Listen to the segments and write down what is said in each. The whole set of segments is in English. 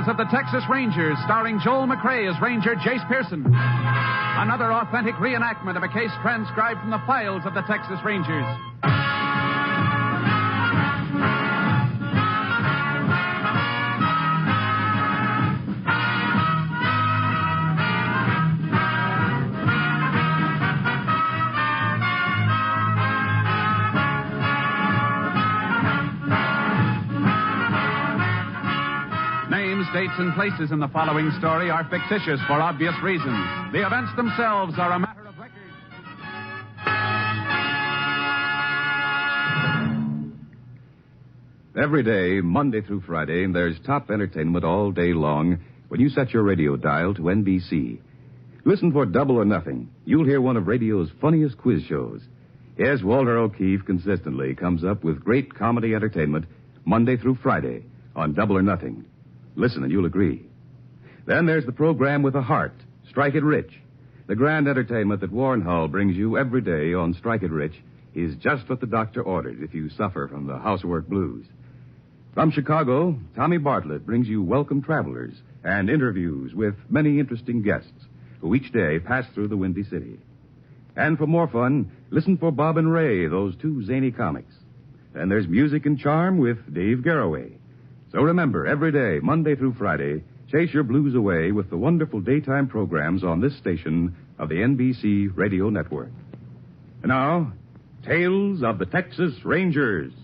of the Texas Rangers, starring Joel McRae as Ranger Jace Pearson. Another authentic reenactment of a case transcribed from the files of the Texas Rangers. Dates and places in the following story are fictitious for obvious reasons. The events themselves are a matter of record. Every day, Monday through Friday, there's top entertainment all day long when you set your radio dial to NBC. Listen for Double or Nothing. You'll hear one of radio's funniest quiz shows. Yes, Walter O'Keefe consistently comes up with great comedy entertainment Monday through Friday on Double or Nothing. Listen and you'll agree. Then there's the program with a heart, Strike It Rich. The grand entertainment that Warren Hull brings you every day on Strike It Rich is just what the doctor ordered if you suffer from the housework blues. From Chicago, Tommy Bartlett brings you Welcome Travelers and interviews with many interesting guests who each day pass through the Windy City. And for more fun, listen for Bob and Ray, those two zany comics. Then there's Music and Charm with Dave Garroway. So remember, every day, Monday through Friday, chase your blues away with the wonderful daytime programs on this station of the NBC Radio Network. And now, Tales of the Texas Rangers.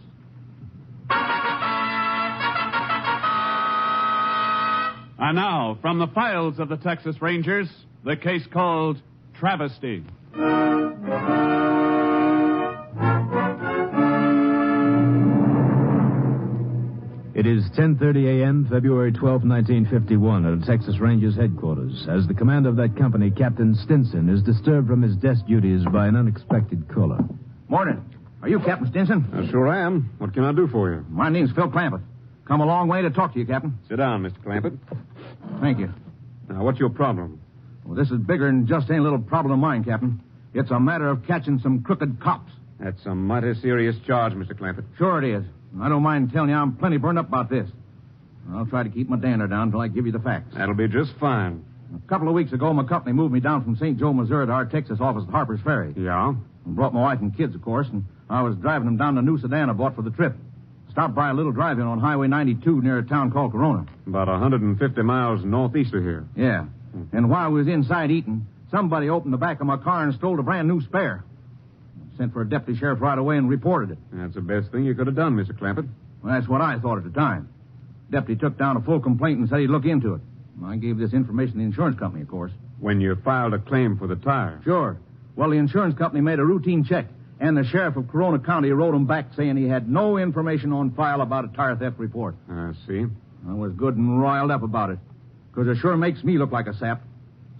And now, from the files of the Texas Rangers, the case called Travesty. It is 10:30 a.m., February 12, 1951, at the Texas Rangers headquarters, as the commander of that company, Captain Stinson, is disturbed from his desk duties by an unexpected caller. Morning. Are you Captain Stinson? I sure am. What can I do for you? My name's Phil Clampett. Come a long way to talk to you, Captain. Sit down, Mr. Clampett. Thank you. Now, what's your problem? Well, this is bigger than just any little problem of mine, Captain. It's a matter of catching some crooked cops. That's a mighty serious charge, Mr. Clampett. Sure it is. I don't mind telling you I'm plenty burned up about this. I'll try to keep my dander down until I give you the facts. That'll be just fine. A couple of weeks ago, my company moved me down from St. Joe, Missouri to our Texas office at Harper's Ferry. Yeah? And brought my wife and kids, of course, and I was driving them down to a new sedan I bought for the trip. Stopped by a little drive-in on Highway 92 near a town called Corona. About 150 miles northeast of here. Yeah. And while we was inside eating, somebody opened the back of my car and stole a brand new spare. Sent for a deputy sheriff right away and reported it. That's the best thing you could have done, Mr. Clampett. Well, that's what I thought at the time. Deputy took down a full complaint and said he'd look into it. I gave this information to the insurance company, of course. When you filed a claim for the tire? Sure. Well, the insurance company made a routine check, and the sheriff of Corona County wrote him back saying he had no information on file about a tire theft report. I see. I was good and riled up about it, because it sure makes me look like a sap.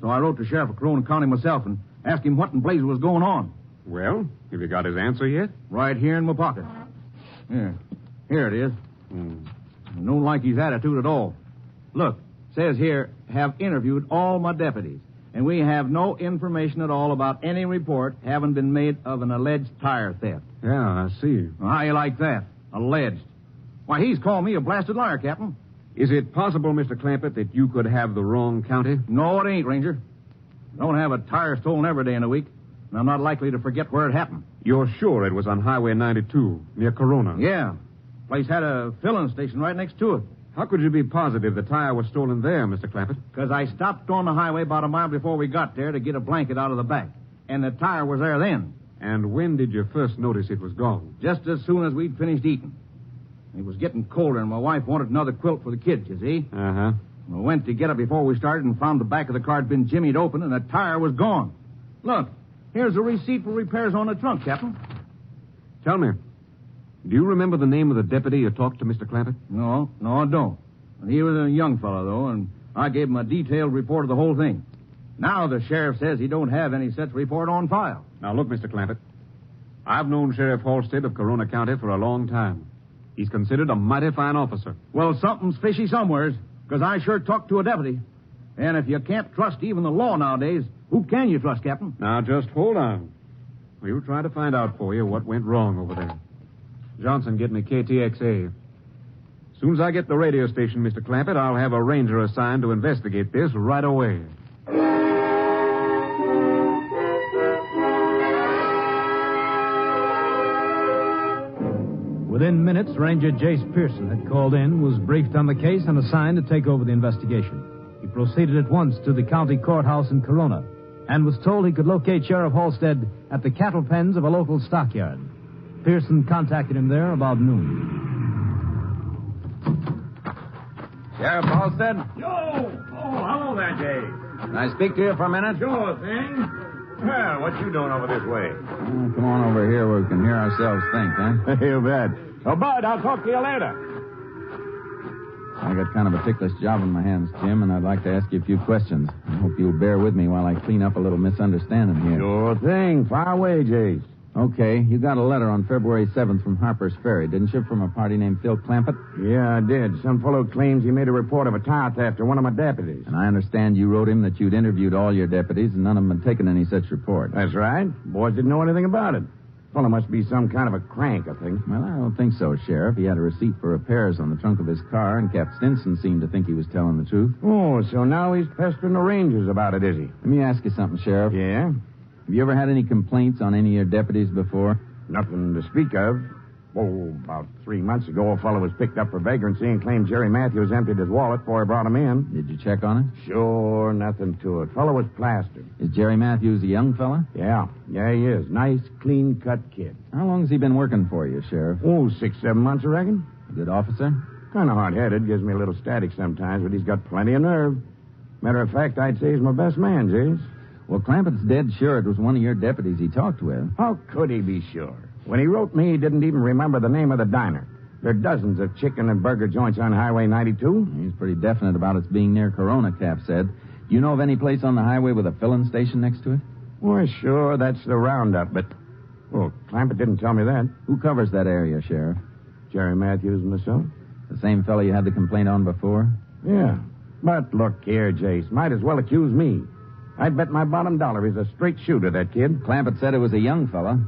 So I wrote to Sheriff of Corona County myself and asked him what in blazes was going on. Well, have you got his answer yet? Right here in my pocket. Here it is. I don't like his attitude at all. Look, says here, have interviewed all my deputies, and we have no information at all about any report having been made of an alleged tire theft. Yeah, I see. Well, how you like that? Alleged. Why, he's called me a blasted liar, Captain. Is it possible, Mr. Clampett, that you could have the wrong county? No, it ain't, Ranger. Don't have a tire stolen every day in a week, and I'm not likely to forget where it happened. You're sure it was on Highway 92, near Corona? Yeah. Place had a filling station right next to it. How could you be positive the tire was stolen there, Mr. Clampett? Because I stopped on the highway about a mile before we got there to get a blanket out of the back. And the tire was there then. And when did you first notice it was gone? Just as soon as we'd finished eating. It was getting colder, and my wife wanted another quilt for the kids, you see. Uh-huh. I went to get it before we started and found the back of the car had been jimmied open, and the tire was gone. Look, here's a receipt for repairs on the trunk, Captain. Tell me, do you remember the name of the deputy you talked to, Mr. Clampett? No, I don't. He was a young fellow, though, and I gave him a detailed report of the whole thing. Now the sheriff says he don't have any such report on file. Now, look, Mr. Clampett. I've known Sheriff Halstead of Corona County for a long time. He's considered a mighty fine officer. Well, something's fishy somewheres, because I sure talked to a deputy. And if you can't trust even the law nowadays, who can you trust, Captain? Now, just hold on. We'll try to find out for you what went wrong over there. Johnson, get me KTXA. soon as I get the radio station, Mr. Clampett, I'll have a ranger assigned to investigate this right away. Within minutes, Ranger Jace Pearson had called in, was briefed on the case, and assigned to take over the investigation. He proceeded at once to the county courthouse in Corona and was told he could locate Sheriff Halstead at the cattle pens of a local stockyard. Pearson contacted him there about noon. Sheriff Halstead? Yo! Oh, hello there, Jay. Can I speak to you for a minute? Sure thing. Well, what you doing over this way? Come on over here where we can hear ourselves think, huh? You bet. Oh, Bud, I'll talk to you later. I got kind of a ticklish job on my hands, Jim, and I'd like to ask you a few questions. I hope you'll bear with me while I clean up a little misunderstanding here. Sure thing. Fire away, Jace. Okay, you got a letter on February 7th from Harper's Ferry, didn't you, from a party named Phil Clampett? Yeah, I did. Some fellow claims he made a report of a tire theft to one of my deputies. And I understand you wrote him that you'd interviewed all your deputies and none of them had taken any such report. That's right. Boys didn't know anything about it. Fellow must be some kind of a crank, I think. Well, I don't think so, Sheriff. He had a receipt for repairs on the trunk of his car, and Cap Stinson seemed to think he was telling the truth. Oh, so now he's pestering the Rangers about it, is he? Let me ask you something, Sheriff. Yeah? Have you ever had any complaints on any of your deputies before? Nothing to speak of. Oh, about 3 months ago, a fellow was picked up for vagrancy and claimed Jerry Matthews emptied his wallet before he brought him in. Did you check on it? Sure, nothing to it. Fellow was plastered. Is Jerry Matthews a young fella? Yeah, he is. Nice, clean-cut kid. How long has he been working for you, Sheriff? Oh, 6-7 months, I reckon. A good officer? Kind of hard-headed. Gives me a little static sometimes, but he's got plenty of nerve. Matter of fact, I'd say he's my best man, Jace. Well, Clampett's dead sure it was one of your deputies he talked with. How could he be sure? When he wrote me, he didn't even remember the name of the diner. There are dozens of chicken and burger joints on Highway 92. He's pretty definite about its being near Corona, Cap said. Do you know of any place on the highway with a filling station next to it? Well, sure, that's the roundup, but... Well, Clampett didn't tell me that. Who covers that area, Sheriff? Jerry Matthews and myself. The same fellow you had the complaint on before? Yeah. But look here, Jace. Might as well accuse me. I'd bet my bottom dollar he's a straight shooter, that kid. Clampett said it was a young fella.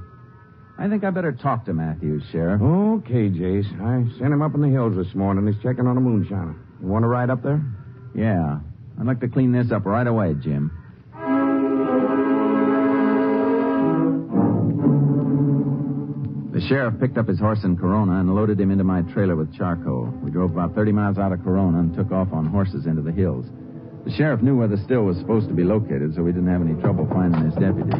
I think I better talk to Matthews, Sheriff. Okay, Jace. I sent him up in the hills this morning. He's checking on a moonshiner. You want to ride up there? Yeah. I'd like to clean this up right away, Jim. The sheriff picked up his horse in Corona and loaded him into my trailer with charcoal. We drove about 30 miles out of Corona and took off on horses into the hills. The sheriff knew where the still was supposed to be located, so we didn't have any trouble finding his deputy.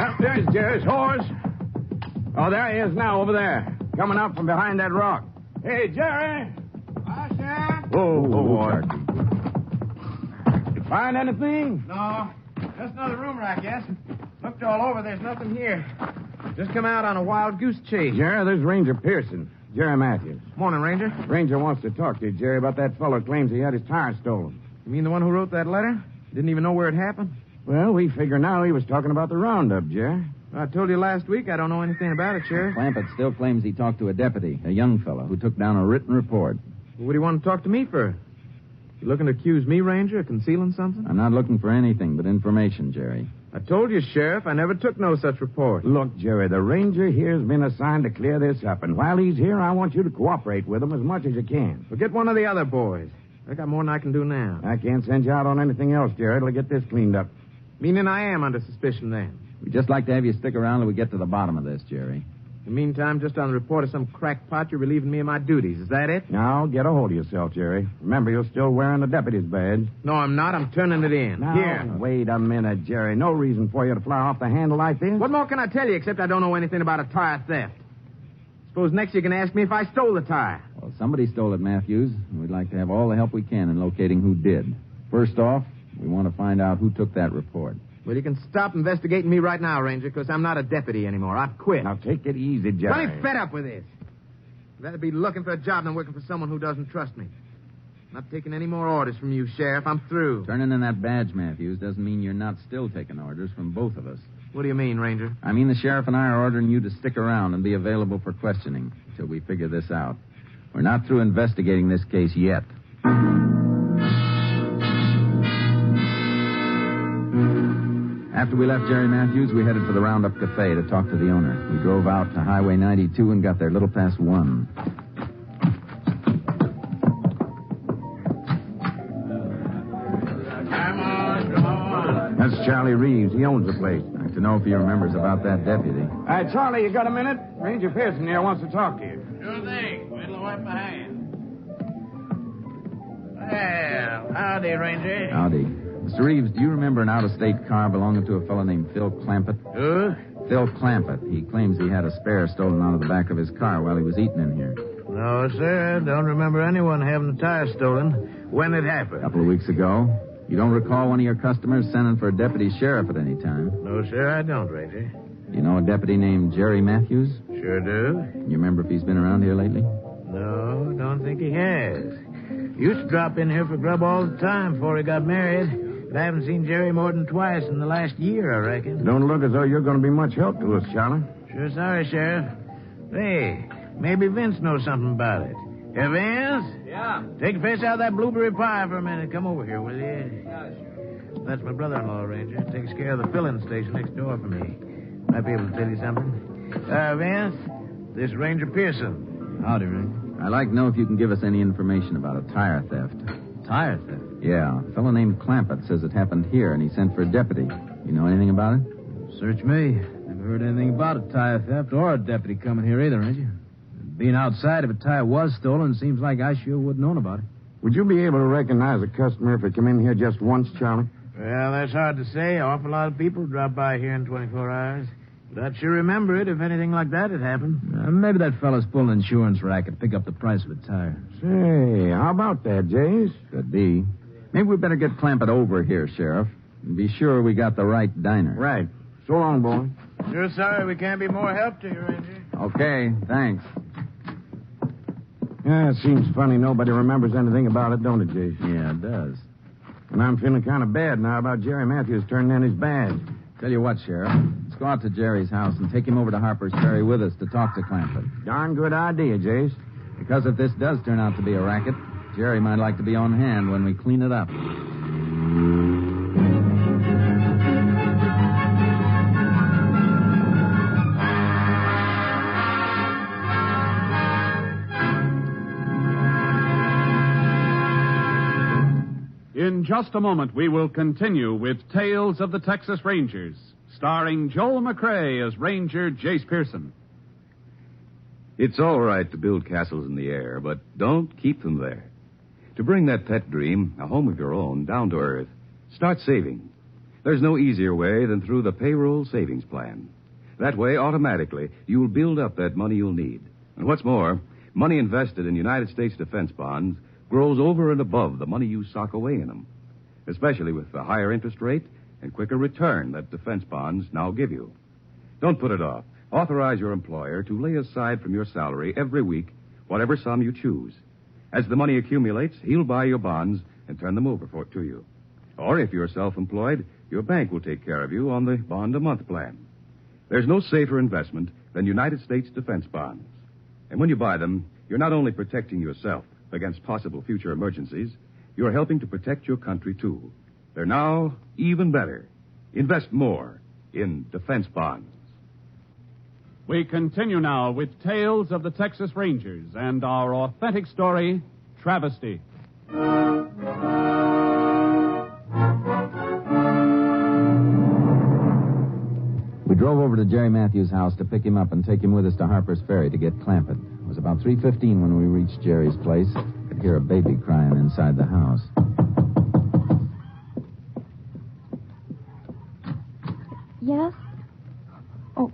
Oh, there's Jerry's horse. Oh, there he is now, over there. Coming out from behind that rock. Hey, Jerry! Hi, Sheriff. Oh, boy. Sharky. You find anything? No, just another rumor, I guess. Looked all over. There's nothing here. Just come out on a wild goose chase. Jerry, there's Ranger Pearson. Jerry Matthews. Morning, Ranger. Ranger wants to talk to you, Jerry, about that fellow who claims he had his tire stolen. You mean the one who wrote that letter? Didn't even know where it happened? Well, we figure now he was talking about the roundup, Jerry. I told you last week I don't know anything about it, Sheriff. Clampett still claims he talked to a deputy, a young fellow, who took down a written report. What do you want to talk to me for? You looking to accuse me, Ranger, of concealing something? I'm not looking for anything but information, Jerry. I told you, Sheriff, I never took no such report. Look, Jerry, the ranger here's been assigned to clear this up, and while he's here, I want you to cooperate with him as much as you can. Well, get one of the other boys. I got more than I can do now. I can't send you out on anything else, Jerry. It'll get this cleaned up. Meaning I am under suspicion then. We'd just like to have you stick around till we get to the bottom of this, Jerry. In the meantime, just on the report of some crackpot, you're relieving me of my duties. Is that it? Now, get a hold of yourself, Jerry. Remember, you're still wearing the deputy's badge. No, I'm not. I'm turning it in. Now, Here. wait a minute, Jerry. No reason for you to fly off the handle like this. What more can I tell you except I don't know anything about a tire theft? Suppose next you can ask me if I stole the tire. Well, somebody stole it, Matthews, and we'd like to have all the help we can in locating who did. First off, we want to find out who took that report. Well, you can stop investigating me right now, Ranger, because I'm not a deputy anymore. I've quit. Now, take it easy, Jerry. I'm fed up with this. I'd rather be looking for a job than working for someone who doesn't trust me. I'm not taking any more orders from you, Sheriff. I'm through. Turning in that badge, Matthews, doesn't mean you're not still taking orders from both of us. What do you mean, Ranger? I mean the sheriff and I are ordering you to stick around and be available for questioning until we figure this out. We're not through investigating this case yet. After we left Jerry Matthews, we headed for the Roundup Cafe to talk to the owner. We drove out to Highway 92 and got there a little past 1. Charlie Reeves. He owns the place. I'd like to know if he remembers about that deputy. All right, Charlie, you got a minute? Ranger Pearson here wants to talk to you. Sure thing. Wait till I wipe my hands. Well, howdy, Ranger. Howdy. Mr. Reeves, do you remember an out-of-state car belonging to a fellow named Phil Clampett? Who? Phil Clampett. He claims he had a spare stolen out of the back of his car while he was eating in here. No, sir. I don't remember anyone having a tire stolen. When it A happened? couple of weeks ago. You don't recall one of your customers sending for a deputy sheriff at any time? No, sir, I don't, Ranger. You know a deputy named Jerry Matthews? Sure do. You remember if he's been around here lately? No, don't think he has. Used to drop in here for grub all the time before he got married. But I haven't seen Jerry more than twice in the last year, I reckon. Don't look as though you're going to be much help to us, Charlie. Sure sorry, Sheriff. Hey, maybe Vince knows something about it. Hey, Vince? Yeah. Take a face out of that blueberry pie for a minute. Come over here, will you? Yeah, sure. That's my brother-in-law, Ranger. Takes care of the filling station next door for me. Might be able to tell you something. Vince, this Ranger Pearson. Howdy, Ray. I'd like to know if you can give us any information about a tire theft. Tire theft? Yeah, a fellow named Clampett says it happened here, and he sent for a deputy. You know anything about it? Search me. Never heard anything about a tire theft or a deputy coming here either, ain't you? Being outside, if a tire was stolen, seems like I sure wouldn't known about it. Would you be able to recognize a customer if he come in here just once, Charlie? Well, that's hard to say. An awful lot of people drop by here in 24 hours. But I'd sure remember it if anything like that had happened. Maybe that fella's pulling an insurance racket to pick up the price of a tire. Say, how about that, Jace? Could be. Maybe we better get Clampett over here, Sheriff, and be sure we got the right diner. Right. So long, boy. Sure sorry we can't be more help to you, Ranger. Okay, thanks. Yeah, it seems funny nobody remembers anything about it, don't it, Jace? Yeah, it does. And I'm feeling kind of bad now about Jerry Matthews turning in his badge. Tell you what, Sheriff. Let's go out to Jerry's house and take him over to Harper's Ferry with us to talk to Clampett. Darn good idea, Jace. Because if this does turn out to be a racket, Jerry might like to be on hand when we clean it up. In just a moment, we will continue with Tales of the Texas Rangers, starring Joel McCrea as Ranger Jace Pearson. It's all right to build castles in the air, but don't keep them there. To bring that pet dream, a home of your own, down to earth, start saving. There's no easier way than through the payroll savings plan. That way, automatically, you'll build up that money you'll need. And what's more, money invested in United States defense bonds grows over and above the money you sock away in them, especially with the higher interest rate and quicker return that defense bonds now give you. Don't put it off. Authorize your employer to lay aside from your salary every week whatever sum you choose. As the money accumulates, he'll buy your bonds and turn them over to you. Or if you're self-employed, your bank will take care of you on the bond-a-month plan. There's no safer investment than United States defense bonds. And when you buy them, you're not only protecting yourself against possible future emergencies, you're helping to protect your country, too. They're now even better. Invest more in defense bonds. We continue now with Tales of the Texas Rangers and our authentic story, Travesty. We drove over to Jerry Matthews' house to pick him up and take him with us to Harper's Ferry to get Clampett. It was about 3:15 when we reached Jerry's place. Could hear a baby crying inside the house. Yes? Oh,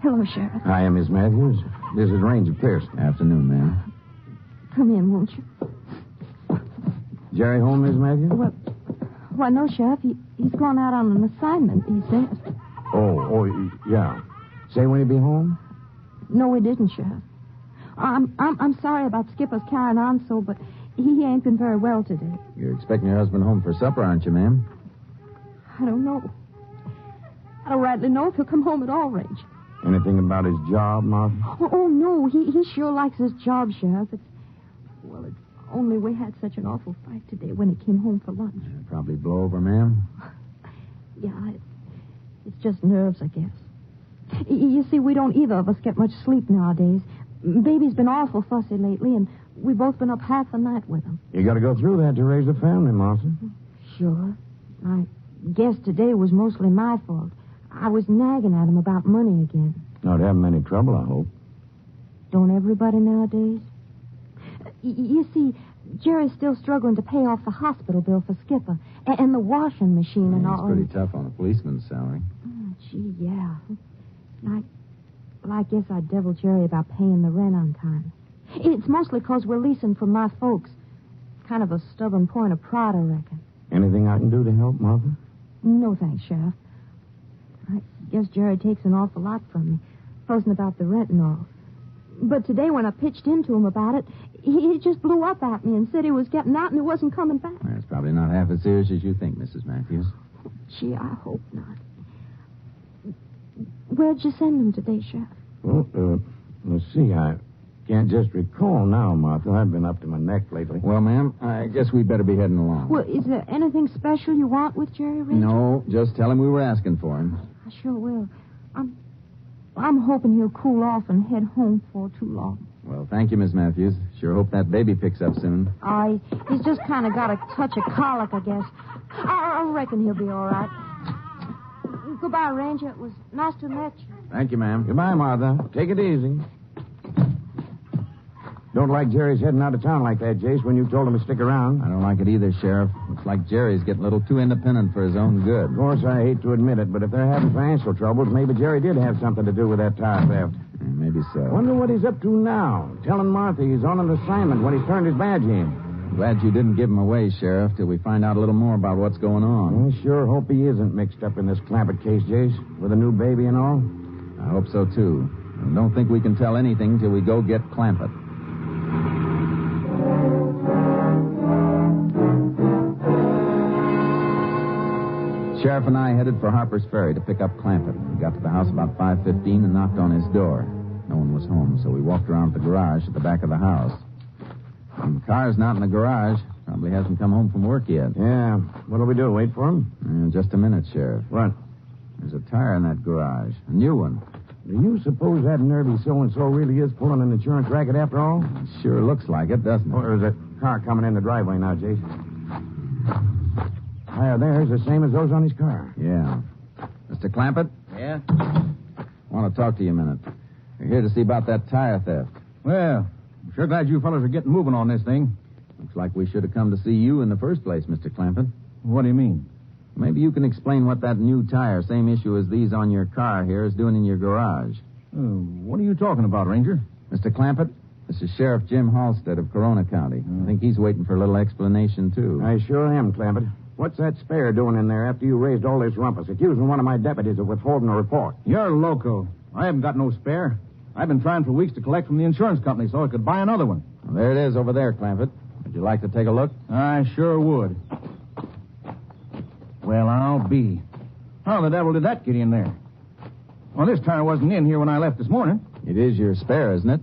hello, Sheriff. Hi, Miss Matthews. This is Ranger Pearson. Afternoon, ma'am. Come in, won't you? Jerry home, Miss Matthews? Well, no, Sheriff. He's gone out on an assignment, he said. Yeah. Say when he'll be home? No, he didn't, Sheriff. I'm sorry about Skipper's carrying on so, but he ain't been very well today. You're expecting your husband home for supper, aren't you, ma'am? I don't know. I don't rightly know if he'll come home at all, Range. Anything about his job, Martha? Oh, no. He sure likes his job, Sheriff. It's only we had such an awful fight today when he came home for lunch. Probably blow over, ma'am. Yeah, it's just nerves, I guess. You see, we don't either of us get much sleep nowadays. Baby's been awful fussy lately, and we've both been up half the night with him. You got to go through that to raise a family, Martha. Sure. I guess today was mostly my fault. I was nagging at him about money again. Not having any trouble, I hope. Don't everybody nowadays? You see, Jerry's still struggling to pay off the hospital bill for Skipper and the washing machine and all. It's pretty tough on a policeman's salary. Oh, gee, yeah. I guess I deviled Jerry about paying the rent on time. It's mostly because we're leasing from my folks. Kind of a stubborn point of pride, I reckon. Anything I can do to help, Martha? No, thanks, Sheriff. I guess Jerry takes an awful lot from me, fussing about the rent and all. But today when I pitched into him about it, he just blew up at me and said he was getting out and he wasn't coming back. Well, it's probably not half as serious as you think, Mrs. Matthews. Gee, I hope not. Where'd you send him today, Sheriff? Well, let's see. I can't just recall now, Martha. I've been up to my neck lately. Well, ma'am, I guess we'd better be heading along. Well, is there anything special you want with Jerry, Ranger? No, just tell him we were asking for him. I sure will. I'm hoping he'll cool off and head home for too long. Well, thank you, Miss Matthews. Sure hope that baby picks up soon. He's just kind of got a touch of colic, I guess. I reckon he'll be all right. Goodbye, Ranger. It was nice to meet you. Thank you, ma'am. Goodbye, Martha. Take it easy. Don't like Jerry's heading out of town like that, Jace, when you told him to stick around. I don't like it either, Sheriff. Looks like Jerry's getting a little too independent for his own good. Of course, I hate to admit it, but if they're having financial troubles, maybe Jerry did have something to do with that tire theft. Yeah, maybe so. Wonder what he's up to now. Telling Martha he's on an assignment when he's turned his badge in. Glad you didn't give him away, Sheriff, till we find out a little more about what's going on. I sure hope he isn't mixed up in this Clampett case, Jace, with a new baby and all. I hope so, too. I don't think we can tell anything till we go get Clampett. Sheriff and I headed for Harper's Ferry to pick up Clampett. We got to the house about 5:15 and knocked on his door. No one was home, so we walked around the garage at the back of the house. And the car's not in the garage. Probably hasn't come home from work yet. Yeah. What'll we do, wait for him? Just a minute, Sheriff. What? There's a tire in that garage. A new one. Do you suppose that nervy so-and-so really is pulling an insurance racket after all? It sure looks like it, doesn't it? Oh, there's a car coming in the driveway now, Jace. Tire there's the same as those on his car. Yeah. Mr. Clampett? Yeah? I want to talk to you a minute. We're here to see about that tire theft. Well, I'm sure glad you fellas are getting moving on this thing. Looks like we should have come to see you in the first place, Mr. Clampett. What do you mean? Maybe you can explain what that new tire, same issue as these on your car here, is doing in your garage. What are you talking about, Ranger? Mr. Clampett, this is Sheriff Jim Halstead of Corona County. I think he's waiting for a little explanation, too. I sure am, Clampett. What's that spare doing in there after you raised all this rumpus, accusing one of my deputies of withholding a report? You're loco. I haven't got no spare. I've been trying for weeks to collect from the insurance company so I could buy another one. Well, there it is over there, Clampett. Would you like to take a look? I sure would. Well, I'll be. How the devil did that get in there? Well, this tire wasn't in here when I left this morning. It is your spare, isn't it?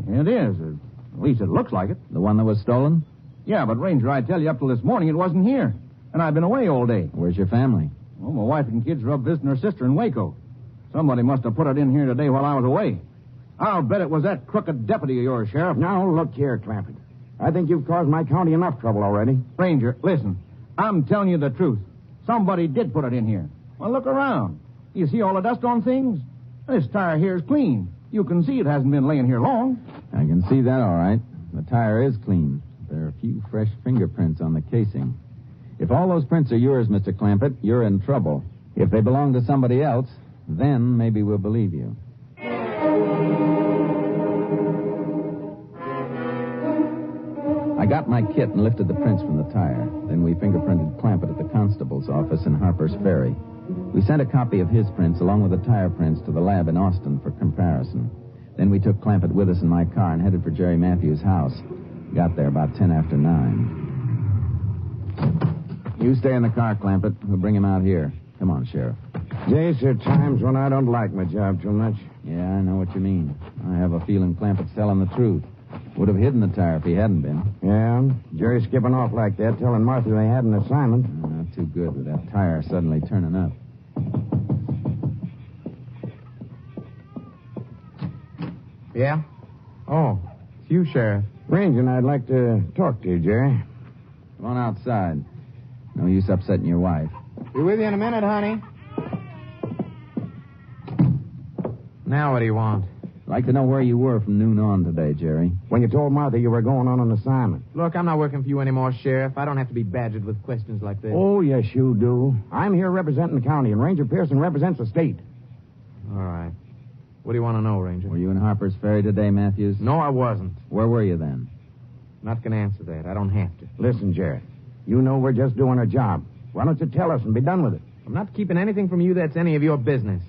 It is. At least it looks like it. The one that was stolen? Yeah, but Ranger, I tell you, up till this morning it wasn't here. And I've been away all day. Where's your family? Well, my wife and kids are up visiting her sister in Waco. Somebody must have put it in here today while I was away. I'll bet it was that crooked deputy of yours, Sheriff. Now, look here, Clampett. I think you've caused my county enough trouble already. Ranger, listen. I'm telling you the truth. Somebody did put it in here. Well, look around. You see all the dust on things? This tire here is clean. You can see it hasn't been laying here long. I can see that all right. The tire is clean. There are a few fresh fingerprints on the casing. If all those prints are yours, Mr. Clampett, you're in trouble. If they belong to somebody else, then maybe we'll believe you. I got my kit and lifted the prints from the tire. Then we fingerprinted Clampett at the constable's office in Harper's Ferry. We sent a copy of his prints along with the tire prints to the lab in Austin for comparison. Then we took Clampett with us in my car and headed for Jerry Matthews' house. Got there about 10 after 9. You stay in the car, Clampett. We'll bring him out here. Come on, Sheriff. Jace, there are times when I don't like my job too much. Yeah, I know what you mean. I have a feeling Clampett's telling the truth. Would have hidden the tire if he hadn't been. Yeah, Jerry skipping off like that, telling Martha they had an assignment. Not too good with that tire suddenly turning up. Yeah? Oh, it's you, Sheriff. Ranger and I'd like to talk to you, Jerry. Come on outside. No use upsetting your wife. Be with you in a minute, honey. Now what do you want? I'd like to know where you were from noon on today, Jerry. When you told Martha you were going on an assignment. Look, I'm not working for you anymore, Sheriff. I don't have to be badgered with questions like this. Oh, yes, you do. I'm here representing the county, and Ranger Pearson represents the state. All right. What do you want to know, Ranger? Were you in Harper's Ferry today, Matthews? No, I wasn't. Where were you then? Not going to answer that. I don't have to. Listen, Jerry, you know we're just doing our job. Why don't you tell us and be done with it? I'm not keeping anything from you that's any of your business.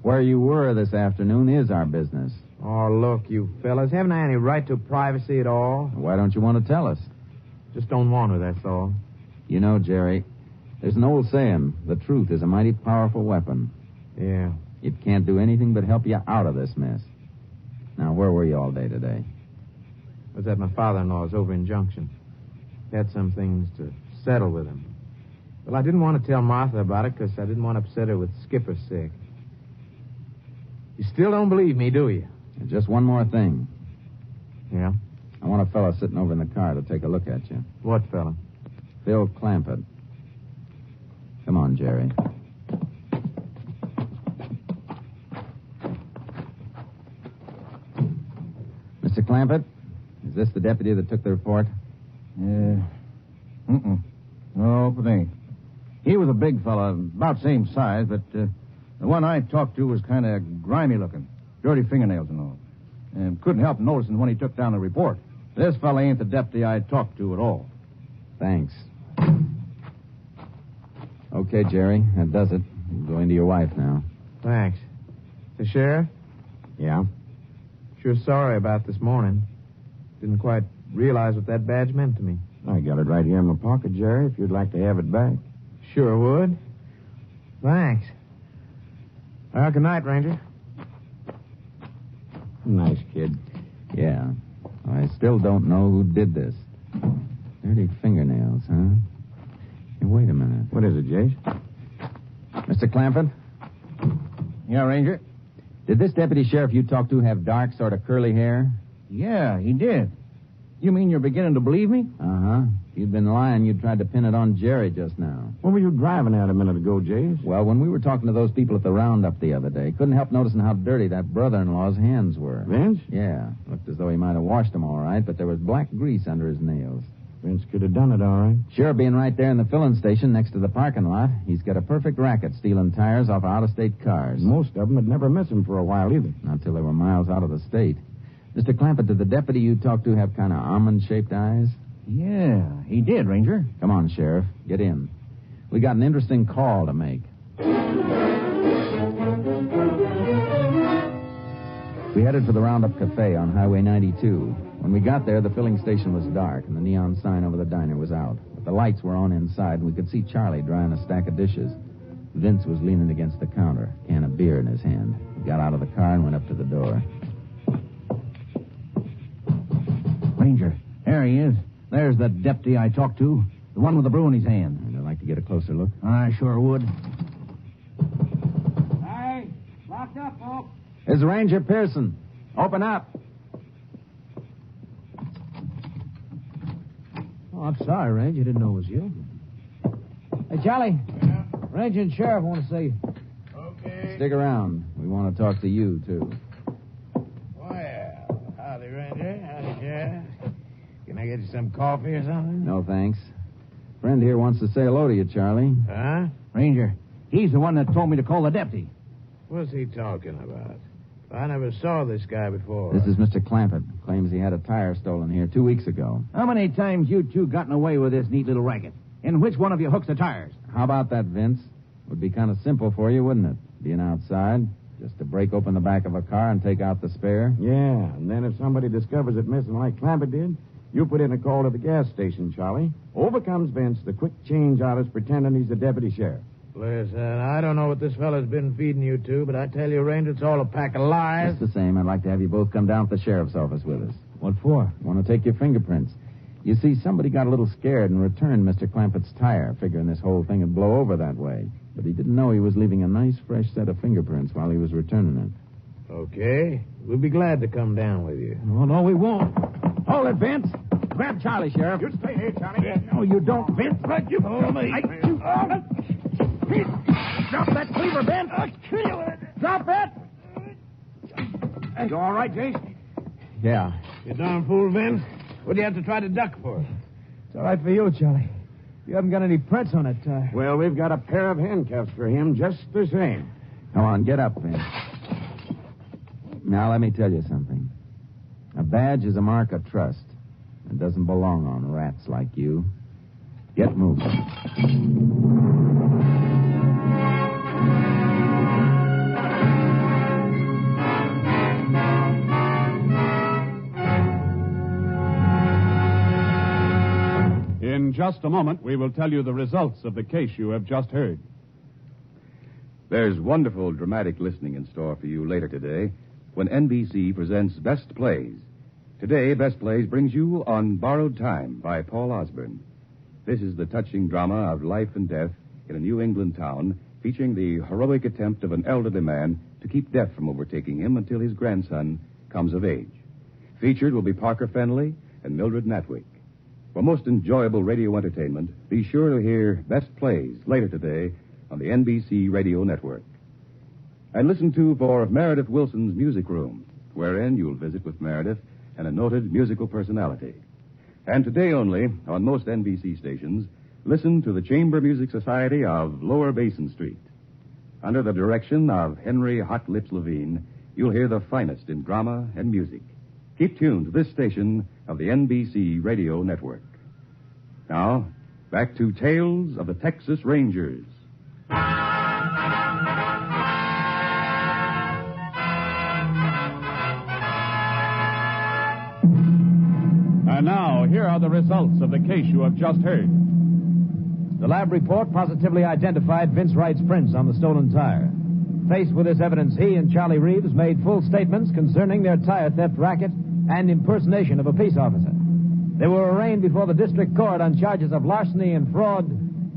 Where you were this afternoon is our business. Oh, look, you fellas, haven't I any right to privacy at all? Why don't you want to tell us? Just don't want to, that's all. You know, Jerry, there's an old saying, the truth is a mighty powerful weapon. Yeah. It can't do anything but help you out of this mess. Now, where were you all day today? I was at my father-in-law's over in Junction. Had some things to settle with him. Well, I didn't want to tell Martha about it because I didn't want to upset her with Skipper sick. You still don't believe me, do you? And just one more thing. Yeah? I want a fellow sitting over in the car to take a look at you. What fella? Phil Clampett. Come on, Jerry. Mr. Clampett, is this the deputy that took the report? No, it ain't. He was a big fella, about same size, but the one I talked to was kind of grimy looking. Dirty fingernails and all. And couldn't help noticing when he took down the report. This fella ain't the deputy I talked to at all. Thanks. Okay, Jerry, that does it. I'm going to your wife now. Thanks. The sheriff? Yeah? Sure sorry about this morning. Didn't quite realize what that badge meant to me. I got it right here in my pocket, Jerry, if you'd like to have it back. Sure would. Thanks. Well, good night, Ranger. Nice kid. Yeah. I still don't know who did this. Dirty fingernails, huh? Hey, wait a minute. What is it, Jace? Mr. Clampett? Yeah, Ranger? Did this deputy sheriff you talked to have dark, sort of curly hair? Yeah, he did. You mean you're beginning to believe me? Uh-huh. If you'd been lying, you'd tried to pin it on Jerry just now. What were you driving at a minute ago, Jace? Well, when we were talking to those people at the roundup the other day, couldn't help noticing how dirty that brother-in-law's hands were. Vince? Yeah. Looked as though he might have washed them all right, but there was black grease under his nails. Vince could have done it all right. Sure, being right there in the filling station next to the parking lot, he's got a perfect racket stealing tires off out-of-state cars. Most of them had never missed him for a while either. Not till they were miles out of the state. Mr. Clampett, did the deputy you talked to have kind of almond-shaped eyes? Yeah, he did, Ranger. Come on, Sheriff. Get in. We got an interesting call to make. We headed for the Roundup Cafe on Highway 92. When we got there, the filling station was dark, and the neon sign over the diner was out. But the lights were on inside, and we could see Charlie drying a stack of dishes. Vince was leaning against the counter, a can of beer in his hand. He got out of the car and went up to the door. Ranger, there he is. There's the deputy I talked to. The one with the brew in his hand. And I'd like to get a closer look. I sure would. Hey, locked up, folks. It's Ranger Pearson. Open up. Oh, I'm sorry, Ranger. Didn't know it was you. Hey, Charlie. Yeah? Ranger and Sheriff want to see you. Okay. Stick around. We want to talk to you, too. Well, howdy, Ranger. Howdy, Sheriff. Can I get you some coffee or something? No, thanks. Friend here wants to say hello to you, Charlie. Huh? Ranger, he's the one that told me to call the deputy. What's he talking about? I never saw this guy before. This is Mr. Clampett. Claims he had a tire stolen here 2 weeks ago. How many times you two gotten away with this neat little racket? And which one of you hooks the tires? How about that, Vince? Would be kind of simple for you, wouldn't it? Being outside, just to break open the back of a car and take out the spare. Yeah, and then if somebody discovers it missing like Clampett did, you put in a call to the gas station, Charlie. Over comes Vince, the quick change artist, pretending he's the deputy sheriff. Listen, I don't know what this fella's been feeding you to, but I tell you, Ranger, it's all a pack of lies. Just the same, I'd like to have you both come down to the sheriff's office with us. What for? Want to take your fingerprints. You see, somebody got a little scared and returned Mr. Clampett's tire, figuring this whole thing would blow over that way. But he didn't know he was leaving a nice, fresh set of fingerprints while he was returning it. Okay. We'll be glad to come down with you. Oh, no, we won't. Hold it, Vince. Grab Charlie, Sheriff. You stay here, Charlie. No, you don't, Vince. Right, you follow me. Drop that cleaver, Ben. I'll kill you. Drop it. You all right, Jace? Yeah. You darn fool, Ben. What do you have to try to duck for? It's all right for you, Charlie. You haven't got any prints on that tire. Well, we've got a pair of handcuffs for him just the same. Come on, get up, Ben. Now, let me tell you something. A badge is a mark of trust. It doesn't belong on rats like you. Get moving. In just a moment, we will tell you the results of the case you have just heard. There's wonderful dramatic listening in store for you later today when NBC presents Best Plays. Today, Best Plays brings you On Borrowed Time by Paul Osborne. This is the touching drama of life and death in a New England town, featuring the heroic attempt of an elderly man to keep death from overtaking him until his grandson comes of age. Featured will be Parker Fenley and Mildred Natwick. For most enjoyable radio entertainment, be sure to hear Best Plays later today on the NBC Radio Network. And listen, too, for Meredith Wilson's Music Room, wherein you'll visit with Meredith and a noted musical personality. And today only, on most NBC stations, listen to the Chamber Music Society of Lower Basin Street. Under the direction of Henry Hot Lips Levine, you'll hear the finest in drama and music. Keep tuned to this station of the NBC Radio Network. Now, back to Tales of the Texas Rangers. And now, here are the results of the case you have just heard. The lab report positively identified Vince Wright's prints on the stolen tire. Faced with this evidence, he and Charlie Reeves made full statements concerning their tire theft racket and impersonation of a peace officer. They were arraigned before the district court on charges of larceny and fraud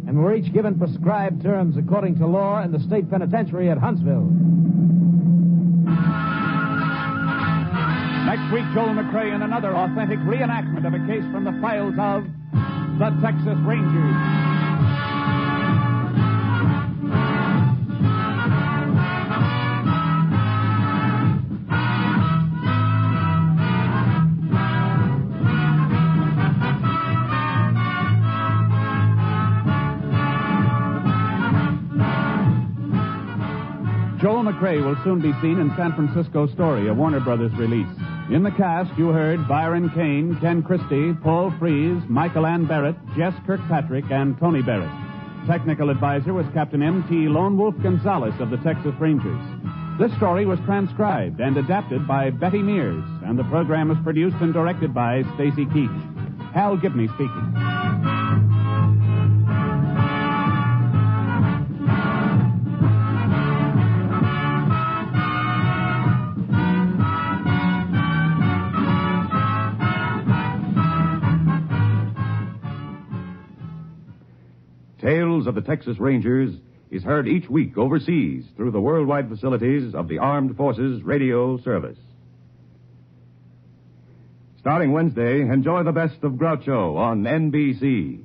and were each given prescribed terms according to law in the state penitentiary at Huntsville. Next week, Joel McCrea in another authentic reenactment of a case from the files of the Texas Rangers. Joel McCrea will soon be seen in San Francisco Story, a Warner Brothers release. In the cast, you heard Byron Kane, Ken Christie, Paul Frees, Michael Ann Barrett, Jess Kirkpatrick, and Tony Barrett. Technical advisor was Captain M.T. Lone Wolf Gonzalez of the Texas Rangers. This story was transcribed and adapted by Betty Mears, and the program was produced and directed by Stacy Keach. Hal Gibney speaking. Tales of the Texas Rangers is heard each week overseas through the worldwide facilities of the Armed Forces Radio Service. Starting Wednesday, enjoy the best of Groucho on NBC.